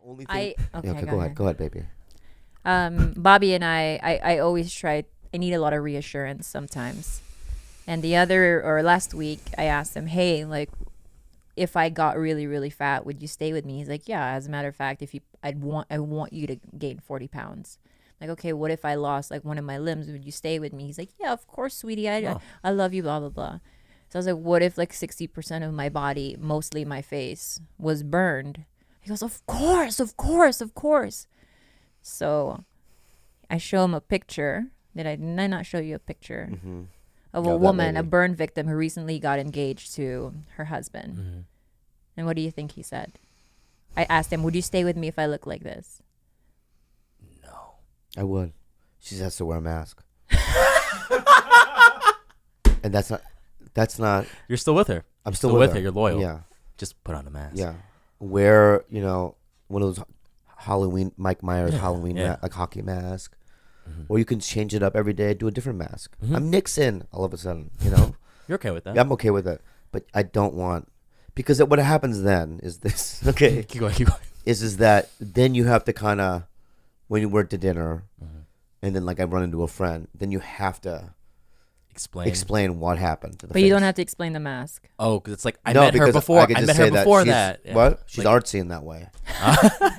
only thing. I okay, Yeah, okay, go ahead. go ahead, baby. Bobby and I always try. I need a lot of reassurance sometimes. And the other or last week, I asked him, "Hey, like, if I got really really fat, would you stay with me?" He's like, "Yeah." As a matter of fact, if you, I want you to gain 40 pounds. Like, okay, what if I lost like one of my limbs? Would you stay with me? He's like, "Yeah, of course, sweetie. I love you." Blah blah blah. So I was like, "What if like 60% of my body, mostly my face, was burned?" He goes, "Of course, of course, of course." So I show him a picture. Did I not show you a picture Mm-hmm. of Yeah, a that woman, a lady. burn victim who recently got engaged to her husband? Mm-hmm. And what do you think he said? I asked him, "Would you stay with me if I look like this?" No. I would. She just has to wear a mask. And that's not. You're still with her. I'm still Still with with her. her. You're loyal. Yeah, Just put on a mask. yeah. Wear, one of those Halloween, Mike Myers Yeah, Halloween, yeah. like hockey mask. Mhm. Or you can change it up every day, do a different mask. Mhm. I'm Nixon all of a sudden, You're okay with that? Yeah, I'm okay with it. But I don't want, because what happens then is this, okay, Keep going. Keep going. is that then you have to kind of, when you work to dinner, Mhm. and then like I run into a friend, then you have to Explain. what happened to the But you don't face. have to explain the mask. Oh, because it's like I No, met her because before. I could I just met say her before she's- that. Yeah. What? She's Like- artsy in that way,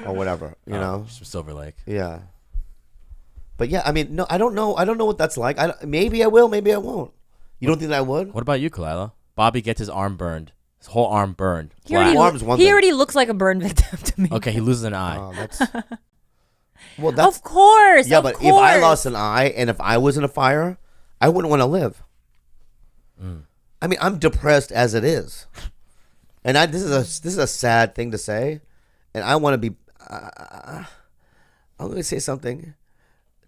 or whatever, She's from Silver Lake. Yeah. But yeah, I mean, no, I don't know. I don't know what that's like. Maybe I will. Maybe I won't. You don't think that I would? What about you, Kalila? Bobby gets his arm burned. His whole arm burned. He already, Black. Arm's one he thing. already looks like a burn victim to me. Okay, he loses an eye. Oh, well, that's Of course. yeah. of But course. if I lost an eye and if I was in a fire, I wouldn't want to live. Mm. I mean, I'm depressed as it is, and this is a sad thing to say, and I want to be. I'm going to say something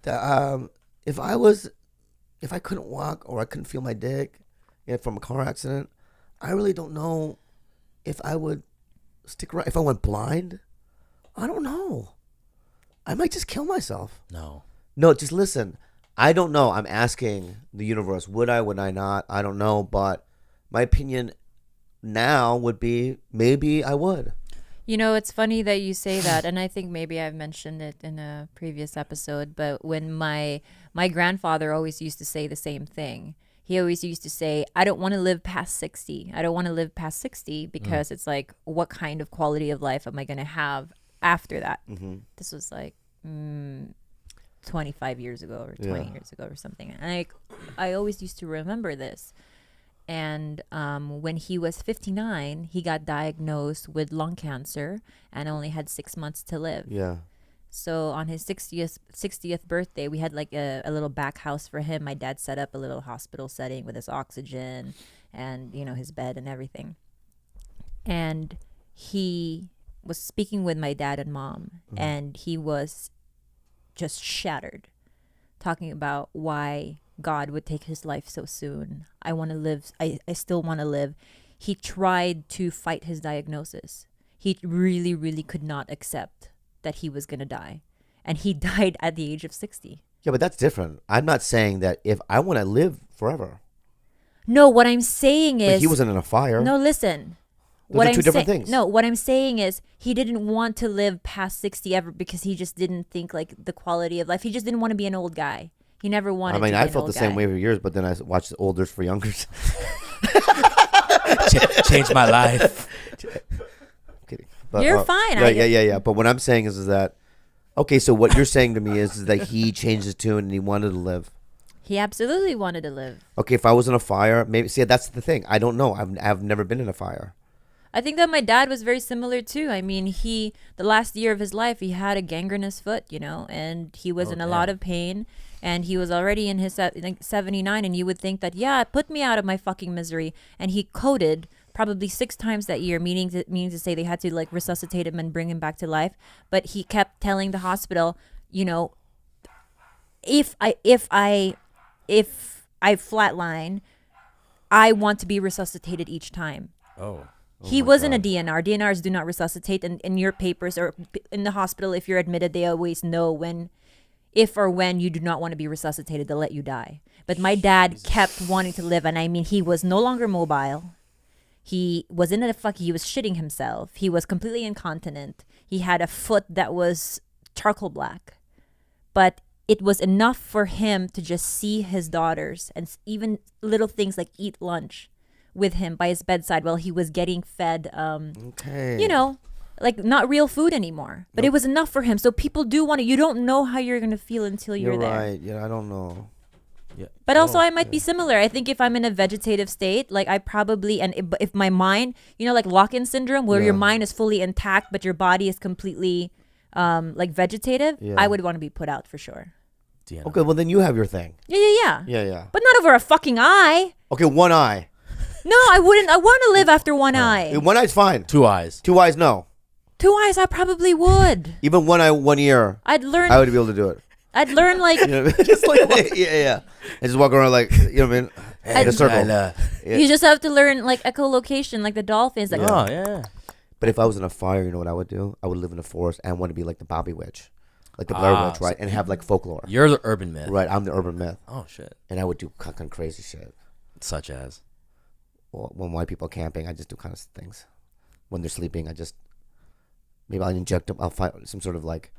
that if I couldn't walk or I couldn't feel my dick, from a car accident, I really don't know if I would stick around. If I went blind, I don't know. I might just kill myself. No, just listen. I don't know. I'm asking the universe. Would I? Would I not? I don't know. But my opinion now would be maybe I would. You know, it's funny that you say that, and I think maybe I've mentioned it in a previous episode, but when my grandfather always used to say the same thing. He always used to say, "I don't want to live past 60. I don't want to live past 60 because it's like, what kind of quality of life am I going to have after that?" Mm-hmm. This was like 25 years ago or 20 Yeah. years ago or something. And I always used to remember this. And when he was 59, he got diagnosed with lung cancer and only had 6 months to live. Yeah. So on his 60th birthday, we had like a little back house for him. My dad set up a little hospital setting with his oxygen and, his bed and everything. And he was speaking with my dad and mom, and he was just shattered, talking about why God would take his life so soon. I want to live. I still want to live. He tried to fight his diagnosis. He really, really could not accept that he was going to die. And he died at the age of 60. Yeah, but that's different. I'm not saying that if I want to live forever. No, what I'm saying But is... he wasn't in a fire. No, listen. Those are two different things. No, what I'm saying is he didn't want to live past 60 ever because he just didn't think like the quality of life. He just didn't want to be an old guy. He never wanted to be an I old felt the same guy. way for years, but then I watched Olders for Youngers. Changed my life. Kidding. But, You're fine. Yeah. But what I'm saying is that, okay, so what you're saying to me is that he changed his tune and he wanted to live. He absolutely wanted to live. Okay, if I was in a fire, maybe. See, that's the thing. I don't know. I've never been in a fire. I think that my dad was very similar too. I mean, the last year of his life, he had a gangrenous foot, and he was in a lot of pain, and he was already in his 79, and you would think that, yeah, put me out of my fucking misery. And he coded probably 6 times that year, meaning to say they had to like resuscitate him and bring him back to life. But he kept telling the hospital, if I flatline, I want to be resuscitated each time. Oh. He wasn't a DNR. DNRs do not resuscitate. And in your papers or in the hospital, if you're admitted, they always know if or when you do not want to be resuscitated, they'll let you die. But my dad kept wanting to live. And I mean, he was no longer mobile. He was he was shitting himself. He was completely incontinent. He had a foot that was charcoal black. But it was enough for him to just see his daughters and even little things like eat lunch with him by his bedside while he was getting fed, Okay. you know, like not real food anymore. But it was enough for him. So people do want to, you don't know how you're going to feel until you're there. right. Yeah, I don't know. Yeah. But also, I might be similar. I think if I'm in a vegetative state, like I probably, and if my mind, you know, like lock-in syndrome, where your Yeah. mind is fully intact, but your body is completely, like vegetative, Yeah. I would want to be put out for sure. Deanna. Okay, well then you have your thing. Yeah. Yeah, yeah. But not over a fucking eye. Okay, one eye. No, I wouldn't. I want to live after one eye. One eye's fine. 2 eyes. 2 eyes, no. 2 eyes, I probably would. Even 1 eye, 1 ear, I'd learn. I would be able to do it. I'd learn like. You know, just like yeah. And just walk around like, you know what I mean? In a circle. Yeah. You just have to learn like echolocation, like the dolphins. Like, Oh, yeah. But if I was in a fire, you know what I would do? I would live in the forest and want to be like the Bobby Witch, like the Blair Witch, right? And have like folklore. You're the urban myth. Right, I'm the urban myth, Oh, shit. and I would do kind of crazy shit. Such as. Well, when white people are camping, I just do kind of things. When they're sleeping, maybe I'll inject them. I'll find some sort of like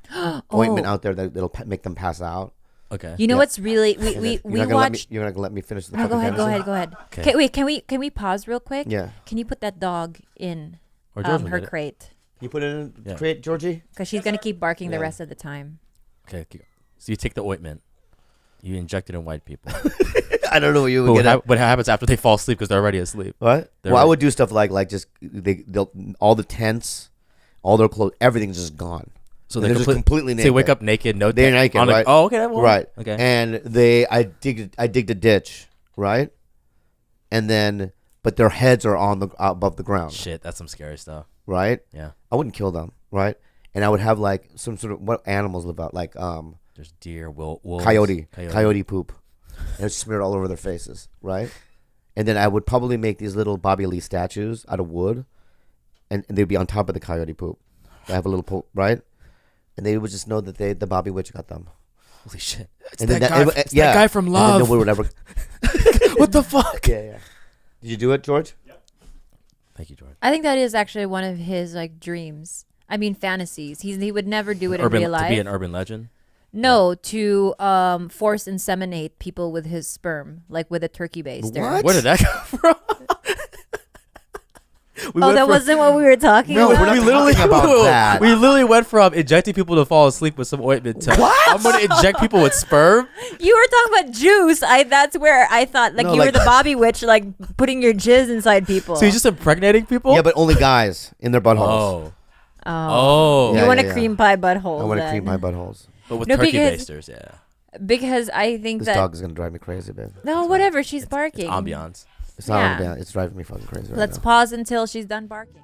ointment out there that'll make them pass out. Okay. you know Yeah. what's really And then we you're not gonna watched. you're not gonna let me finish the Oh, go fucking ahead. fantasy? Okay. Okay, wait. Can we pause real quick? Yeah. Can you put that dog in Or Jordan her did it. crate? You put it in Yeah. crate, Georgie? Because she's gonna keep barking the Yeah. rest of the time. Okay. So you take the ointment. You inject it in white people. I don't know what you would But get at. what happens after they fall asleep because they're already asleep? What? They're Well, I right. would do stuff like just they'll all the tents, all their clothes, everything's just gone. So And they're just completely naked. So they wake up naked, no They're tent- naked, on a- right? Oh, okay. Well, Right. Okay. And I digged a ditch, right? And then, but their heads are on the above the ground, Shit, that's some scary stuff. right? Yeah. I wouldn't kill them, right? And I would have like some sort of what animals live out, like There's deer, wolves. coyote poop, and it's smeared all over their faces, right? And then I would probably make these little Bobby Lee statues out of wood, and they'd be on top of the coyote poop. They have a little poop, right? And they would just know that the Bobby Witch got them. Holy shit. It's And then that, guy, it's that guy from And then Love. nobody would ever. What the fuck? Yeah. Did you do it, George? Thank you, George. I think that is actually one of his like dreams. I mean, fantasies. He would never do it in real To be life. an urban legend. No, to force inseminate people with his sperm, like with a turkey baster. What? Where did that come from? Oh, that wasn't what we were talking No, about. we're not talking about that. We literally went from injecting people to fall asleep with some ointment to I'm going to inject people with sperm. You were talking about juice. That's where I thought like No, you were like- the Bobby Witch, like putting your jizz inside people. So you're just impregnating people? Yeah, but only guys in their buttholes. Oh. oh, Oh. you Yeah, want yeah, to yeah. cream pie butthole? I want to then. cream my buttholes. But with No, turkey because- basters, yeah. Because I think This that dog is gonna drive me crazy, babe. no, whatever. She's barking. Ambiance. It's not Yeah. down. It's driving me fucking crazy. Right Let's now. pause until she's done barking.